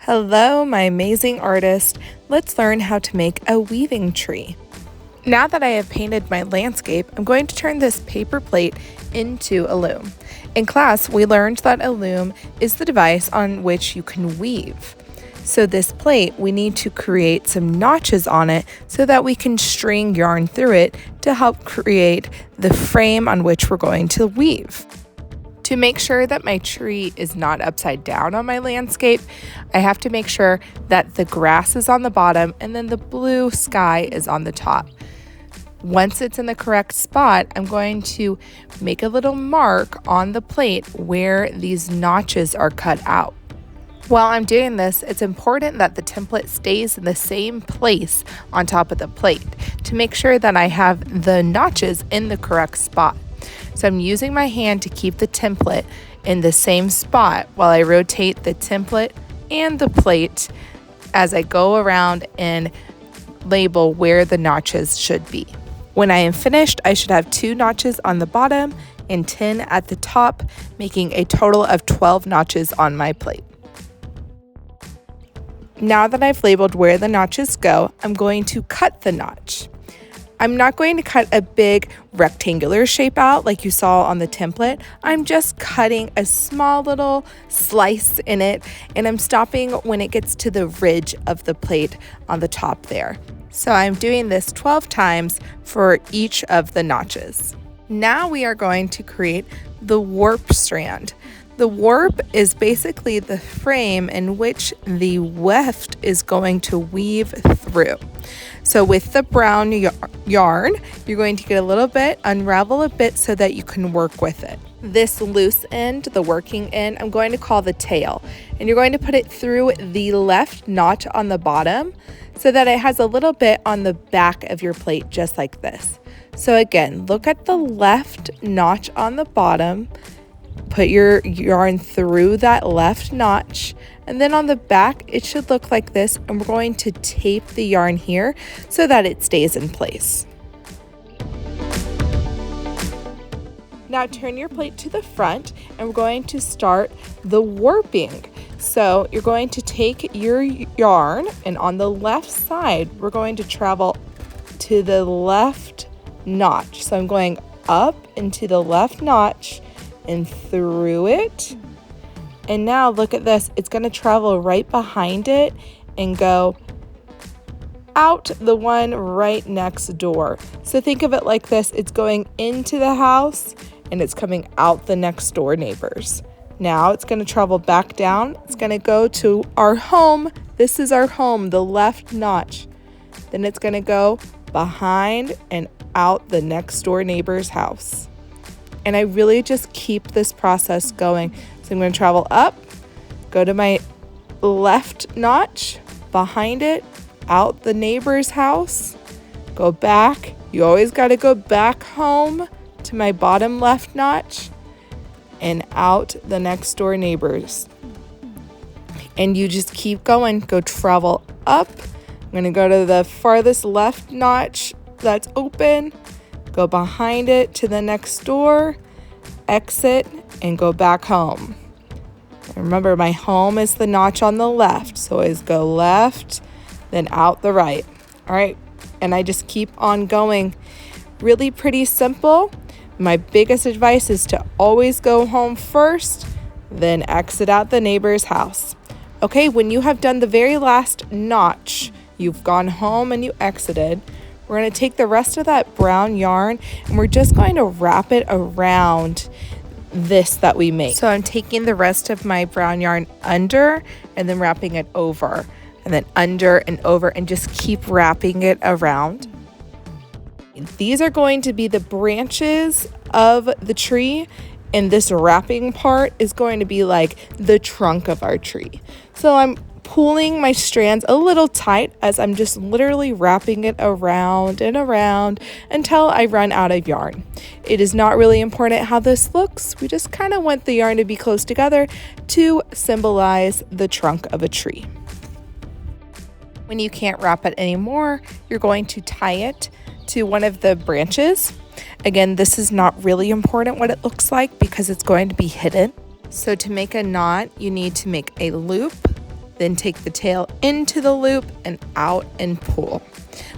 Hello, my amazing artist. Let's learn how to make a weaving tree. Now that I have painted my landscape, I'm going to turn this paper plate into a loom. In class, we learned that a loom is the device on which you can weave. So this plate, we need to create some notches on it so that we can string yarn through it to help create the frame on which we're going to weave. To make sure that my tree is not upside down on my landscape, I have to make sure that the grass is on the bottom and then the blue sky is on the top. Once it's in the correct spot, I'm going to make a little mark on the plate where these notches are cut out. While I'm doing this, it's important that the template stays in the same place on top of the plate to make sure that I have the notches in the correct spot. So I'm using my hand to keep the template in the same spot while I rotate the template and the plate as I go around and label where the notches should be. When I am finished, I should have 2 notches on the bottom and 10 at the top, making a total of 12 notches on my plate. Now that I've labeled where the notches go, I'm going to cut the notch. I'm not going to cut a big rectangular shape out like you saw on the template. I'm just cutting a small little slice in it, and I'm stopping when it gets to the ridge of the plate on the top there. So I'm doing this 12 times for each of the notches. Now we are going to create the warp strand. The warp is basically the frame in which the weft is going to weave through. So with the brown yarn, you're going to get a little bit, unravel a bit so that you can work with it. This loose end, the working end, I'm going to call the tail. And you're going to put it through the left notch on the bottom so that it has a little bit on the back of your plate, just like this. So again, look at the left notch on the bottom. Put your yarn through that left notch, and then on the back it should look like this, and we're going to tape the yarn here so that it stays in place. Now turn your plate to the front, and we're going to start the warping. So you're going to take your yarn, and on the left side we're going to travel to the left notch. So I'm going up into the left notch and through it, and now look at this, it's going to travel right behind it and go out the one right next door. So think of it like this, it's going into the house and it's coming out the next door neighbors. Now it's going to travel back down, it's going to go to our home. This is our home, the left notch. Then it's going to go behind and out the next door neighbor's house. And I really just keep this process going. So I'm going to travel up, go to my left notch, behind it, out the neighbor's house, go back. You always got to go back home to my bottom left notch and out the next door neighbors. And you just keep going. Go travel up. I'm going to go to the farthest left notch that's open. Go behind it to the next door, exit, and go back home. Remember, my home is the notch on the left, so always go left, then out the right. All right, and I just keep on going. Really pretty simple. My biggest advice is to always go home first, then exit out the neighbor's house. Okay, when you have done the very last notch, you've gone home and you exited, we're going to take the rest of that brown yarn and we're just going to wrap it around this that we made. So I'm taking the rest of my brown yarn under and then wrapping it over, and then under and over, and just keep wrapping it around. These are going to be the branches of the tree, and this wrapping part is going to be like the trunk of our tree. So I'm pulling my strands a little tight as I'm just literally wrapping it around and around until I run out of yarn. It is not really important how this looks. We just kind of want the yarn to be close together to symbolize the trunk of a tree. When you can't wrap it anymore, you're going to tie it to one of the branches. Again, this is not really important what it looks like because it's going to be hidden. So to make a knot, you need to make a loop, then take the tail into the loop and out and pull.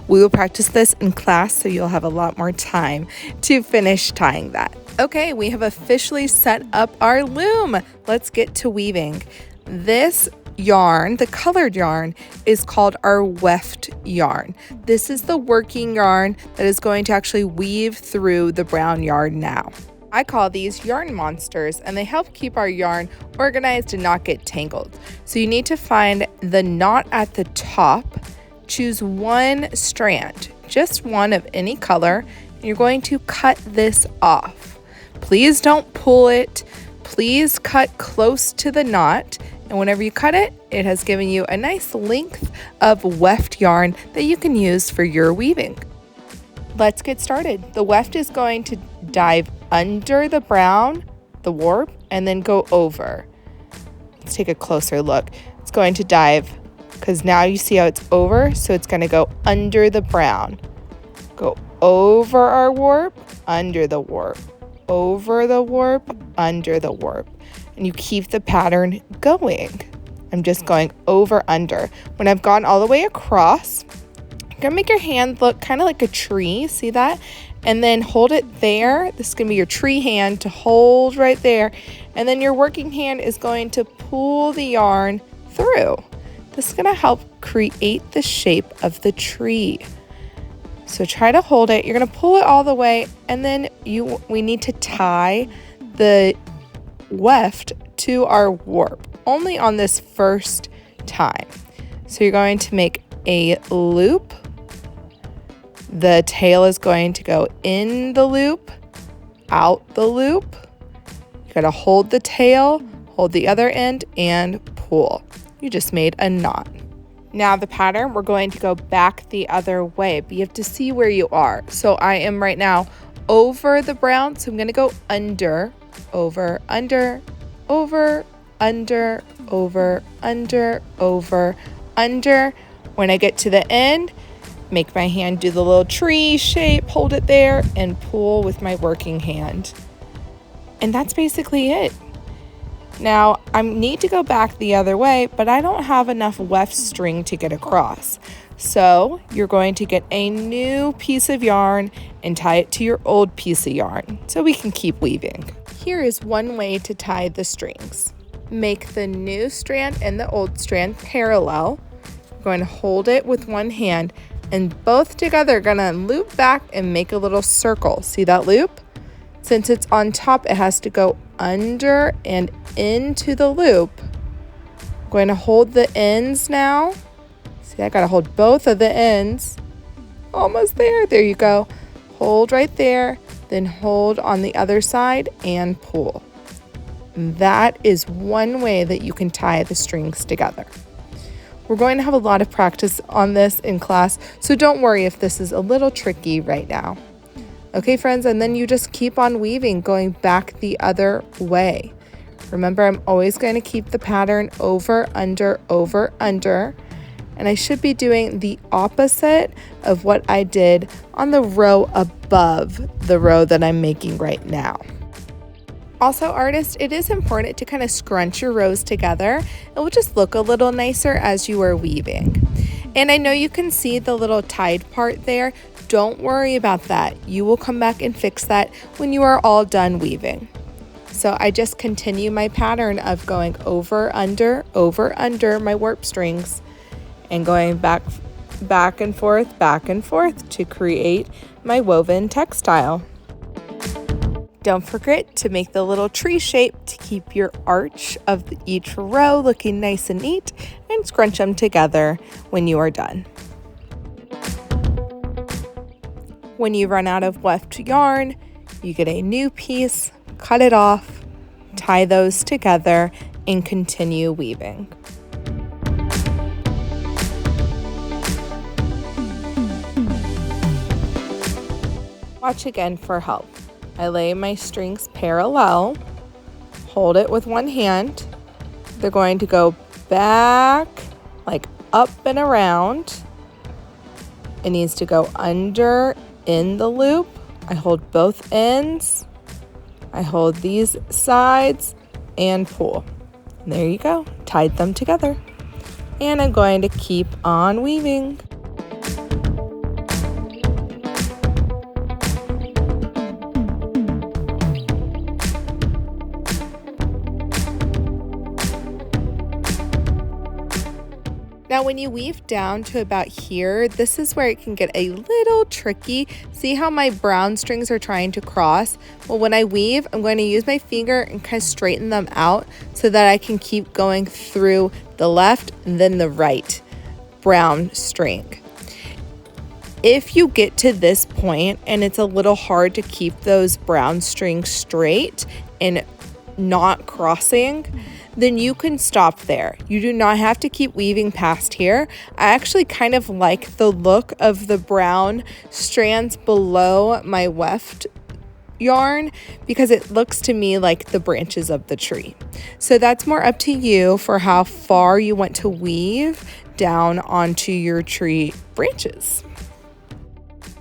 We will practice this in class, so you'll have a lot more time to finish tying that. Okay, we have officially set up our loom. Let's get to weaving. This yarn, the colored yarn, is called our weft yarn. This is the working yarn that is going to actually weave through the brown yarn now. I call these yarn monsters, and they help keep our yarn organized and not get tangled. So you need to find the knot at the top, choose one strand, just one of any color, and you're going to cut this off. Please don't pull it. Please cut close to the knot. And whenever you cut it, it has given you a nice length of weft yarn that you can use for your weaving. Let's get started. The weft is going to dive under the brown, the warp, and then go over. Let's take a closer look. It's going to dive, because now you see how it's over, so it's going to go under the brown. Go over our warp, under the warp, over the warp, under the warp. And you keep the pattern going. I'm just going over, under. When I've gone all the way across, you're gonna make your hand look kind of like a tree, see that? And then hold it there. This is gonna be your tree hand to hold right there. And then your working hand is going to pull the yarn through. This is gonna help create the shape of the tree. So try to hold it. You're gonna pull it all the way, and then we need to tie the weft to our warp only on this first time. So you're going to make a loop. The tail is going to go in the loop, out the loop. You gotta hold the tail, hold the other end, and pull. You just made a knot. Now the pattern, we're going to go back the other way, but you have to see where you are. So I am right now over the brown, so I'm gonna go under, over, under, over, under, over, under, over, under. When I get to the end, make my hand do the little tree shape, hold it there, and pull with my working hand. And that's basically it. Now, I need to go back the other way, but I don't have enough weft string to get across. So you're going to get a new piece of yarn and tie it to your old piece of yarn so we can keep weaving. Here is one way to tie the strings. Make the new strand and the old strand parallel. You're going to hold it with one hand, and both together are gonna loop back and make a little circle. See that loop? Since it's on top, it has to go under and into the loop. I'm going to hold the ends now. See, I gotta hold both of the ends. Almost there. There you go. Hold right there, then hold on the other side and pull. And that is one way that you can tie the strings together. We're going to have a lot of practice on this in class, so don't worry if this is a little tricky right now. Okay, friends, and then you just keep on weaving, going back the other way. Remember, I'm always going to keep the pattern over, under, and I should be doing the opposite of what I did on the row above the row that I'm making right now. Also, artists, it is important to kind of scrunch your rows together. It will just look a little nicer as you are weaving. And I know you can see the little tied part there. Don't worry about that. You will come back and fix that when you are all done weaving. So I just continue my pattern of going over, under my warp strings and going back and forth to create my woven textile. Don't forget to make the little tree shape to keep your arch of each row looking nice and neat, and scrunch them together when you are done. When you run out of weft yarn, you get a new piece, cut it off, tie those together, and continue weaving. Watch again for help. I lay my strings parallel, hold it with one hand. They're going to go back, like up and around. It needs to go under in the loop. I hold both ends. I hold these sides and pull. And there you go, tied them together. and I'm going to keep on weaving. Now, when you weave down to about here, this is where it can get a little tricky. See how my brown strings are trying to cross? Well, when I weave, I'm going to use my finger and kind of straighten them out so that I can keep going through the left and then the right brown string. If you get to this point and it's a little hard to keep those brown strings straight and not crossing, then you can stop there. You do not have to keep weaving past here. I actually kind of like the look of the brown strands below my weft yarn because it looks to me like the branches of the tree. So that's more up to you for how far you want to weave down onto your tree branches.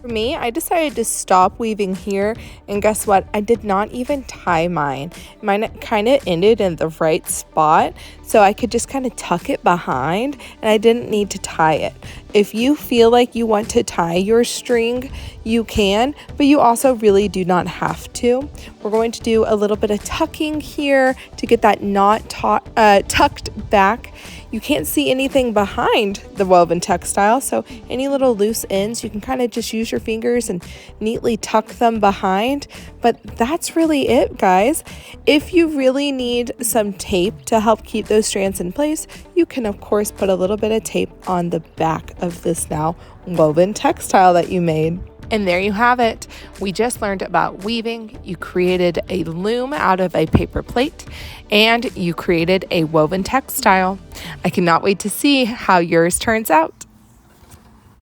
For me, I decided to stop weaving here, and guess what? I did not even tie mine. Mine kind of ended in the right spot, so I could just kind of tuck it behind, and I didn't need to tie it. If you feel like you want to tie your string, you can, but you also really do not have to. We're going to do a little bit of tucking here to get that knot tucked back. You can't see anything behind the woven textile, so any little loose ends, you can kind of just use your fingers and neatly tuck them behind. But that's really it, guys. If you really need some tape to help keep those strands in place, you can of course put a little bit of tape on the back of this now woven textile that you made. And there you have it. We just learned about weaving. You created a loom out of a paper plate, and you created a woven textile. I cannot wait to see how yours turns out.